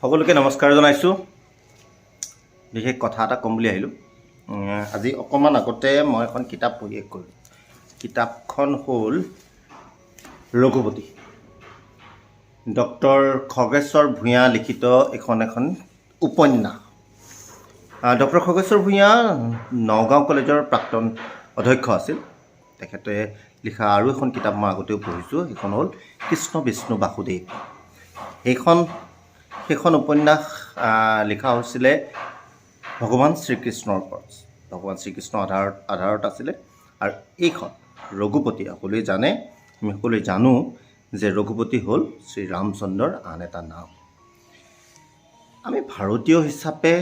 সকলোকে নমস্কাৰ জনাইছোঁ। বিশেষ কথা এটা ক'ম বুলি আহিলোঁ। আজি অকণমান আগতে মই এখন কিতাপ পঢ়ি শেষ কৰিলোঁ। কিতাপখন হ'ল ৰঘুপতি, ডক্টৰ খগেশ্বৰ ভূঞা লিখিত এখন উপন্যাস। ডক্টৰ খগেশ্বৰ ভূঞা নগাঁও কলেজৰ প্ৰাক্তন অধ্যক্ষ আছিল। তেখেতে লিখা আৰু এখন কিতাপ মই আগতেও পঢ়িছোঁ, সেইখন হ'ল কৃষ্ণ বিষ্ণু বাসুদেৱ। সেইখন উপন্যাস লিখা হৈছিলে ভগৱান শ্ৰীকৃষ্ণৰ ওপৰত। ভগৱান শ্ৰীকৃষ্ণৰ আধাৰত আছিলে। আৰু এইখন ৰঘুপতি, সকলোৱে জানে, আমি সকলোৱে জানো যে ৰঘুপতি হ'ল শ্ৰীৰামচন্দ্ৰৰ আন এটা নাম। আমি ভাৰতীয় হিচাপে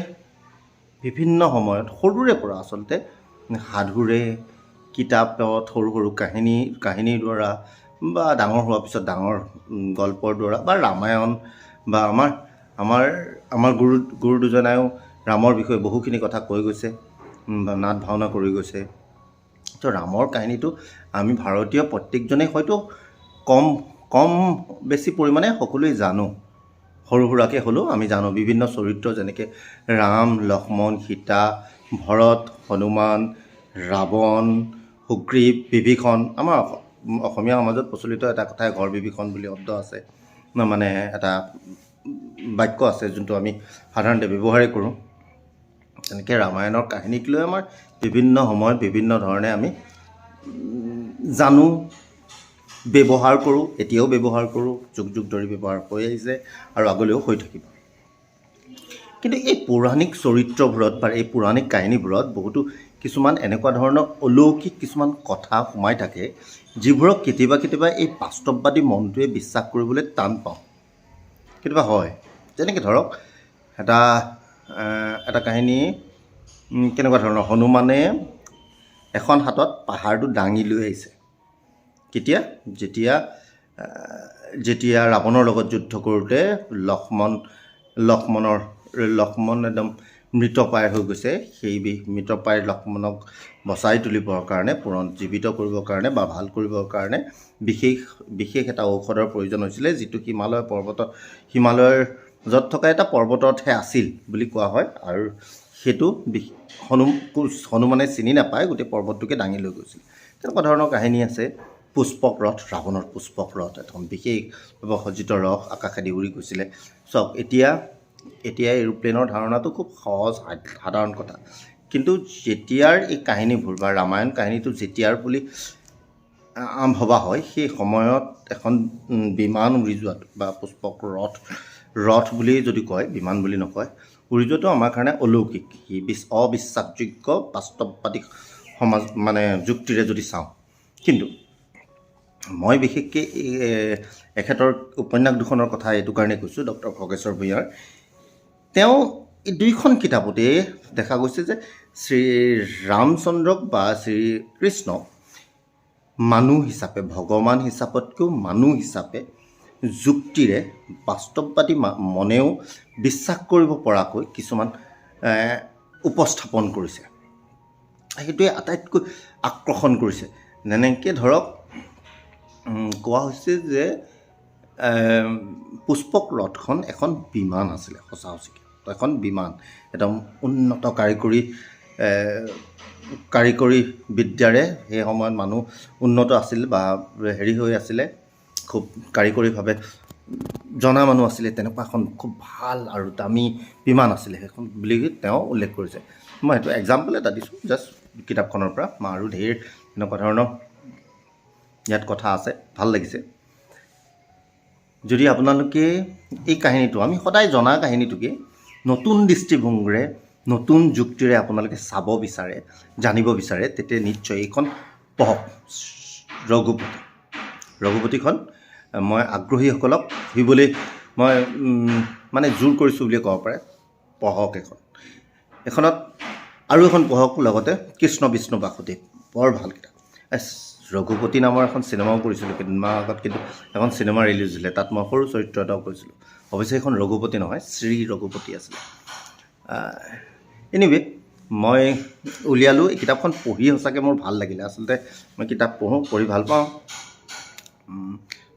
বিভিন্ন সময়ত সৰুৰে পৰা আচলতে সাধুৰে, কিতাপত সৰু সৰু কাহিনীৰ দ্বাৰা বা ডাঙৰ হোৱাৰ পিছত ডাঙৰ গল্পৰ দ্বাৰা বা ৰামায়ণ বা আমাৰ গুৰু দুজনায়ো ৰামৰ বিষয়ে বহুখিনি কথা কৈ গৈছে, নাট ভাওনা কৰি গৈছে। তো ৰামৰ কাহিনীটো আমি ভাৰতীয় প্ৰত্যেকজনেই হয়তো কম বেছি পৰিমাণে সকলোৱে জানো। সৰু সুৰাকৈ হ'লেও আমি জানো বিভিন্ন চৰিত্ৰ, যেনেকৈ ৰাম, লক্ষ্মণ, সীতা, ভৰত, হনুমান, ৰাৱণ, সুগ্ৰীৱ, বিভীষণ। আমাৰ অসমীয়া সমাজত প্ৰচলিত এটা কথাই ঘৰ বিভীষণ বুলি শব্দ আছে, মানে এটা বাক্য আছে যোনটো আমি সাধাৰণতে ব্যৱহাৰেই কৰোঁ। তেনেকৈ ৰামায়ণৰ কাহিনীক লৈ আমাৰ বিভিন্ন সময়ত বিভিন্ন ধৰণে আমি জানো, ব্যৱহাৰ কৰোঁ, এতিয়াও ব্যৱহাৰ কৰোঁ, যুগ ধৰি ব্যৱহাৰ হৈ আহিছে আৰু আগলৈও হৈ থাকিব। কিন্তু এই পৌৰাণিক চৰিত্ৰবোৰত বা এই পৌৰাণিক কাহিনীবোৰত বহুতো কিছুমান এনেকুৱা ধৰণৰ অলৌকিক কিছুমান কথা সোমাই থাকে, যিবোৰক কেতিয়াবা এই বাস্তৱবাদী মনটোৱে বিশ্বাস কৰিবলৈ টান পাওঁ। কেতিয়াবা হয়, যেনেকৈ ধৰক এটা কাহিনী কেনেকুৱা ধৰণৰ, হনুমানে এখন হাতত পাহাৰটো দাঙি লৈ আহিছে। যেতিয়া ৰাৱণৰ লগত যুদ্ধ কৰোঁতে লক্ষ্মণ একদম মৃতপ্ৰায় হৈ গৈছে। সেই মৃতপ্ৰায় লক্ষ্মণক বচাই তুলিবৰ কাৰণে, জীৱিত কৰিবৰ কাৰণে বা ভাল কৰিবৰ কাৰণে বিশেষ এটা ঔষধৰ প্ৰয়োজন হৈছিলে, যিটো হিমালয়ৰ য'ত থকা এটা পৰ্বততহে আছিল বুলি কোৱা হয়। আৰু সেইটো হনুমানে চিনি নাপায়, গোটেই পৰ্বতটোকে দাঙি লৈ গৈছিল। তেনেকুৱা ধৰণৰ কাহিনী আছে। পুষ্পক ৰথ, ৰাৱণৰ পুষ্পক ৰথ, এখন বিশেষভাৱে সজ্জিত ৰথ আকাশেদি উৰি গৈছিলে। চাওক, এতিয়া এৰোপ্লেনৰ ধাৰণাটো খুব সহজ সাধাৰণ কথা, কিন্তু যেতিয়াৰ এই কাহিনীবোৰ বা ৰামায়ণ কাহিনীটো যেতিয়াৰ বুলি ভবা হয়, সেই সময়ত এখন বিমান উৰি যোৱাটো বা পুষ্পক ৰথ বুলি যদি কয়, বিমান বুলি নকয়, উৰি যোৱাটো আমাৰ কাৰণে অলৌকিক, অবিশ্বাসযোগ্য বাস্তৱবাদী সমাজ যুক্তিৰে যদি চাওঁ। কিন্তু মই বিশেষকৈ এখেতৰ উপন্যাস দুখনৰ কথা এইটো কাৰণে কৈছোঁ, ডক্টৰ খগেশ্বৰ ভূঞাৰ। তেওঁ এই দুইখন কিতাপতে দেখা গৈছে যে শ্ৰীৰামচন্দ্ৰক বা শ্ৰীকৃষ্ণক মানুহ হিচাপে, ভগৱান হিচাপতকৈও মানুহ হিচাপে যুক্তিৰে বাস্তৱবাদী মনেও বিশ্বাস কৰিব পৰাকৈ কিছুমান উপস্থাপন কৰিছে। সেইটোৱে আটাইতকৈ আকৰ্ষণ কৰিছে। যেনেকৈ ধৰক কোৱা হৈছে যে পুষ্পক ৰথখন এখন বিমান আছিলে, সঁচাকৈ এখন বিমান, একদম উন্নত কাৰিকৰী বিদ্যাৰে সেই সময়ত মানুহ উন্নত আছিল বা হৈ আছিলে, খুব কাৰিকৰীভাৱে জনা মানুহ আছিলে। তেনেকুৱা এখন খুব ভাল আৰু দামী বিমান আছিলে সেইখন বুলি তেওঁ উল্লেখ কৰিছে। মই সেইটো এক্সাম্পল এটা দিছোঁ জাষ্ট কিতাপখনৰ পৰা। আৰু ঢেৰ এনেকুৱা ধৰণৰ ইয়াত কথা আছে, ভাল লাগিছে। যদি আপোনালোকে এই কাহিনীটো, আমি সদায় জনা কাহিনীটোকে নতুন দৃষ্টিভংগীৰে, নতুন যুক্তিৰে আপোনালোকে চাব বিচাৰে, জানিব বিচাৰে, তেতিয়া নিশ্চয় এইখন পঢ়ক, ৰঘুপতিখন মই আগ্ৰহীসকলক পঢ়িবলৈ মই জোৰ কৰিছোঁ বুলিয়ে ক'ব পাৰে। পঢ়ক এখনত আৰু এখন পঢ়ক, লগতে কৃষ্ণ বিষ্ণু বাসুদেৱ, বৰ ভাল কিতাপ। ৰঘুপতি নামৰ এখন চিনেমাও কৰিছিলোঁ কেইদিনমান আগত, কিন্তু এখন চিনেমা ৰিলিজ হৈছিলে, তাত মই সৰু চৰিত্ৰ এটাও কৰিছিলোঁ। অৱশ্যে সেইখন ৰঘুপতি নহয়, শ্ৰী ৰঘুপতি আছিলে। এনিৱে, মই উলিয়ালোঁ এই কিতাপখন পঢ়ি, সঁচাকৈ মোৰ ভাল লাগিলে। আচলতে মই কিতাপ পঢ়ি ভাল পাওঁ,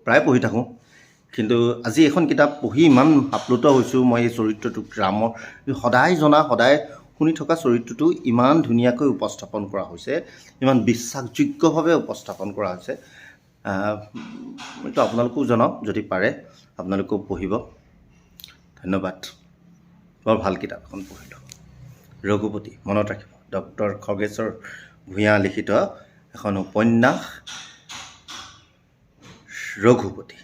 প্ৰায় পঢ়ি থাকোঁ। কিন্তু আজি এখন কিতাপ পঢ়ি ইমান আপ্লুত হৈছোঁ মই এই চৰিত্ৰটোক ৰামৰ সদায় জনা সদায় শুনি থকা চৰিত্ৰটো ইমান ধুনীয়াকৈ উপস্থাপন কৰা হৈছে, ইমান বিশ্বাসযোগ্যভাৱে উপস্থাপন কৰা হৈছে। এইটো আপোনালোকেও জনাওক, যদি পাৰে আপোনালোকেও পঢ়িব। ধন্যবাদ। বৰ ভাল কিতাপ এখন পঢ়িলোঁ। ৰঘুপতি, মনত ৰাখিব, ডক্টৰ খগেশ্বৰ ভূঞা লিখিত এখন উপন্যাস ৰঘুপতি।